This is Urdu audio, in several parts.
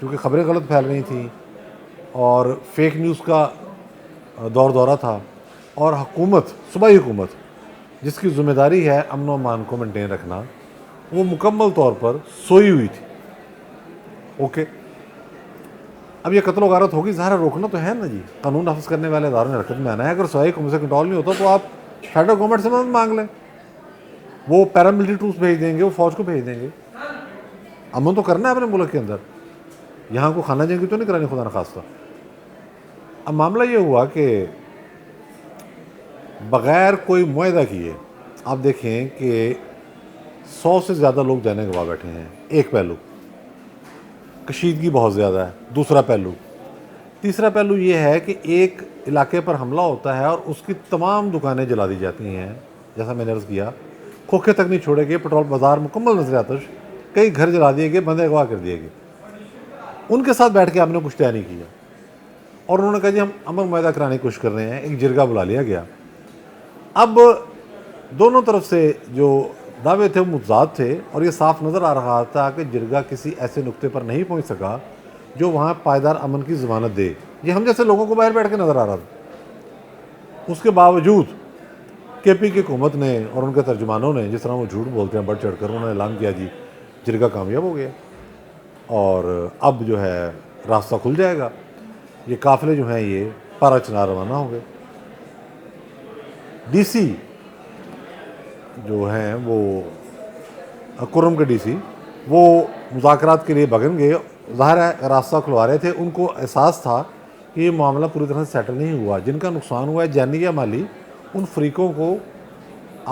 چونکہ خبریں غلط پھیل رہی تھیں اور فیک نیوز کا دور دورہ تھا، اور حکومت، صوبائی حکومت جس کی ذمہ داری ہے امن و امان کو مینٹین رکھنا، وہ مکمل طور پر سوئی ہوئی تھی۔ اوکے، اب یہ قتل و غارت ہوگی، ظاہر روکنا تو ہے نا جی، قانون نافذ کرنے والے اداروں نے حرکت میں آنا ہے۔ اگر صوبائی حکومت سے کنٹرول نہیں ہوتا تو آپ فیڈرل گورنمنٹ سے مدد مانگ لیں، وہ پیراملٹری ٹروپس بھیج دیں گے، وہ فوج کو بھیج دیں گے۔ امن تو کرنا ہے اپنے ملک کے اندر، یہاں کو خانہ جنگی تو نہیں کرانی خدا نخواستہ۔ اب معاملہ یہ ہوا کہ بغیر کوئی معاہدہ کیے آپ دیکھیں کہ 100 سے زیادہ لوگ جانے گوا بیٹھے ہیں۔ ایک پہلو کشیدگی بہت زیادہ ہے، دوسرا پہلو، تیسرا پہلو یہ ہے کہ ایک علاقے پر حملہ ہوتا ہے اور اس کی تمام دکانیں جلا دی جاتی ہیں، جیسا میں نے عرض کیا، کھوکھے تک نہیں چھوڑے گئے، پٹرول بازار مکمل نظر آتش، کئی گھر جلا دیے گئے، بندے اغوا کر دیے گئے۔ ان کے ساتھ بیٹھ کے آپ نے کچھ طے نہیں کیا، اور انہوں نے کہا جی ہم امن معاہدہ کرانے کی کوشش کر رہے ہیں، ایک جرگہ بلا لیا گیا۔ اب دونوں طرف سے جو دعوے تھے وہ متضاد تھے، اور یہ صاف نظر آ رہا تھا کہ جرگہ کسی ایسے نقطے پر نہیں پہنچ سکا جو وہاں پائیدار امن کی ضمانت دے۔ یہ ہم جیسے لوگوں کو باہر بیٹھ کے نظر آ رہا تھا۔ اس کے باوجود کے پی کی حکومت نے اور ان کے ترجمانوں نے، جس طرح وہ جھوٹ بولتے ہیں بڑھ چڑھ کر، انہوں نے اعلان کیا جی جرگہ کامیاب ہو گیا اور اب جو ہے راستہ کھل جائے گا، یہ قافلے جو ہیں یہ پارا چنار روانہ ہوں گے۔ ڈی سی جو ہیں وہ کرم کے ڈی سی، وہ مذاکرات کے لیے بگن گئے، ظاہر ہے راستہ کھلوا رہے تھے، ان کو احساس تھا کہ یہ معاملہ پوری طرح سے سیٹل نہیں ہوا، جن کا نقصان ہوا ہے جانی یا مالی، ان فریقوں کو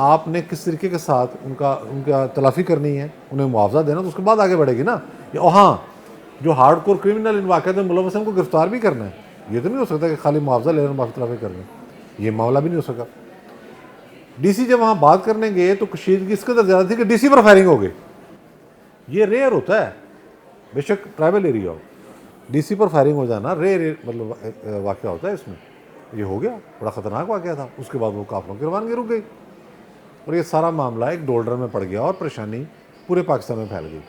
آپ نے کس طریقے کے ساتھ ان کا تلافی کرنی ہے، انہیں معاوضہ دینا، تو اس کے بعد آگے بڑھے گی نا۔ ہاں، جو ہارڈ کور کرمنل ان واقعات میں ملوث ہیں ان کو گرفتار بھی کرنا ہے، یہ تو نہیں ہو سکتا کہ خالی معاوضہ لینا، معافی تلافی کرنا، یہ معاملہ بھی نہیں ہو سکا۔ ڈی سی جب وہاں بات کرنے گئے تو کشیدگی اس قدر زیادہ تھی کہ ڈی سی پر فائرنگ ہو گئی۔ یہ ریئر ہوتا ہے، بے شک ٹرائبل ایریا ہو، ڈی سی پر فائرنگ ہو جانا ریئر مطلب واقعہ ہوتا ہے۔ اس میں یہ ہو گیا، بڑا خطرناک واقعہ تھا۔ اس کے بعد وہ قافلوں کی روانگی رک گئی اور یہ سارا معاملہ ایک ڈولڈر میں پڑ گیا اور پریشانی پورے پاکستان میں پھیل گئی۔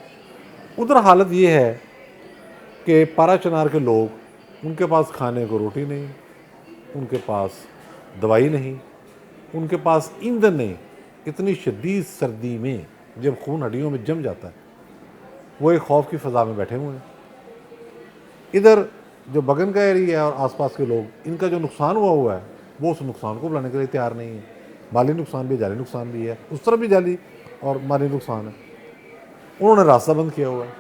ادھر حالت یہ ہے کہ پارا چنار کے لوگ، ان کے پاس کھانے کو روٹی نہیں، ان کے پاس دوائی نہیں، ان کے پاس ایندھن نہیں۔ اتنی شدید سردی میں جب خون ہڈیوں میں جم جاتا ہے، وہ ایک خوف کی فضا میں بیٹھے ہوئے ہیں۔ ادھر جو بگن کا ایریا ہے اور آس پاس کے لوگ، ان کا جو نقصان ہوا ہے وہ اس نقصان کو بلانے کے لیے تیار نہیں ہے۔ مالی نقصان بھی، جانی نقصان بھی ہے، اس طرف بھی جانی اور مالی نقصان ہے۔ انہوں نے راستہ بند کیا ہوا ہے۔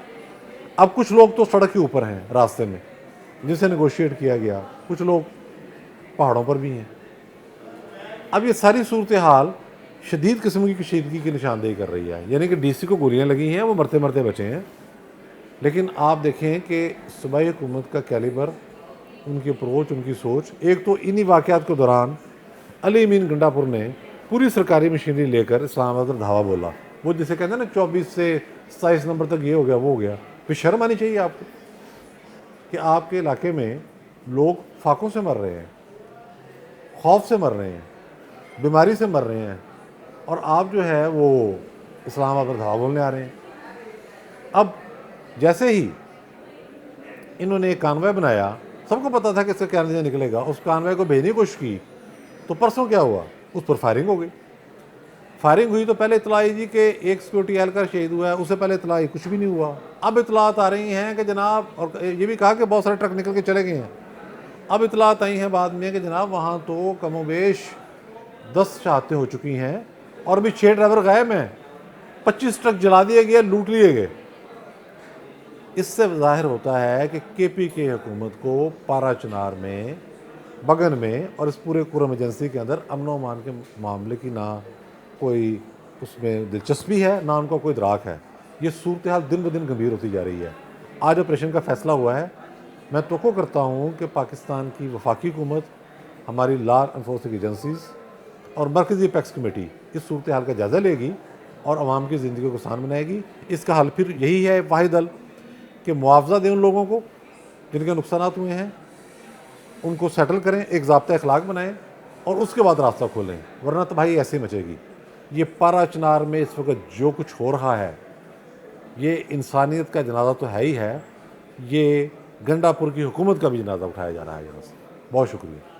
اب کچھ لوگ تو سڑک کے اوپر ہیں راستے میں جن سے نیگوشیٹ کیا گیا، کچھ لوگ پہاڑوں پر بھی ہیں۔ اب یہ ساری صورتحال شدید قسم کی کشیدگی کی نشاندہی کر رہی ہے، یعنی کہ ڈی سی کو گولیاں لگی ہیں، وہ مرتے مرتے بچے ہیں، لیکن آپ دیکھیں کہ صوبائی حکومت کا کیلیبر، ان کی اپروچ، ان کی سوچ۔ ایک تو انہی واقعات کے دوران علی امین گنڈا پور نے پوری سرکاری مشینری لے کر اسلام آباد پر دھاوا بولا، وہ جسے کہتے ہیں نا 24 سے 27 نمبر تک یہ ہو گیا وہ ہو گیا۔ پھر شرم آنی چاہیے آپ کو کہ آپ کے علاقے میں لوگ فاقوں سے مر رہے ہیں، خوف سے مر رہے ہیں، بیماری سے مر رہے ہیں، اور آپ جو ہے وہ اسلام آباد پر دھاوا بولنے آ رہے ہیں۔ اب جیسے ہی انہوں نے ایک کانوے بنایا، سب کو پتا تھا کہ اس کا کیا نتیجہ نکلے گا، اس کانوے کو بھیجنے کی کوشش کی تو پرسوں کیا ہوا، اس پر فائرنگ ہو گئی۔ فائرنگ ہوئی تو پہلے اطلاع آئی جی کہ ایک سیکورٹی اہلکار شہید ہوا ہے، اس سے پہلے اطلاع آئی کچھ بھی نہیں ہوا۔ اب اطلاعات آ رہی ہیں کہ جناب، اور یہ بھی کہا کہ بہت سارے ٹرک نکل کے چلے گئے ہیں، اب اطلاعات آئی ہیں بعد میں کہ جناب وہاں تو کم و بیش 10 شہادتیں ہو چکی ہیں اور بھی 6 ڈرائیور غائب ہیں، 25 ٹرک جلا دیے گئے، لوٹ لیے گئے۔ اس سے ظاہر ہوتا ہے کہ کے پی کے حکومت کو پارا چنار میں، بگن میں اور اس پورے کرم ایجنسی کے اندر امن و امان کے معاملے کی نہ کوئی اس میں دلچسپی ہے، نہ ان کا کوئی ادراک ہے۔ یہ صورتحال دن بدن گمبھیر ہوتی جا رہی ہے۔ آج آپریشن کا فیصلہ ہوا ہے، میں توقع کرتا ہوں کہ پاکستان کی وفاقی حکومت، ہماری لا انفورسنگ ایجنسیز اور مرکزی اپیکس کمیٹی اس صورتحال کا جائزہ لے گی اور عوام کی زندگی کو آسان بنائے گی۔ اس کا حل پھر یہی ہے، واحد حل، کہ معاوضہ دیں ان لوگوں کو جن کے نقصانات ہوئے ہیں، ان کو سیٹل کریں، ایک ضابطۂ اخلاق بنائیں اور اس کے بعد راستہ کھولیں، ورنہ تو بھائی ایسے ہی مچے گی۔ یہ پارا چنار میں اس وقت جو کچھ ہو رہا ہے، یہ انسانیت کا جنازہ تو ہے ہی ہے، یہ گنڈا پور کی حکومت کا بھی جنازہ اٹھایا جا رہا ہے یہاں سے. بہت شکریہ.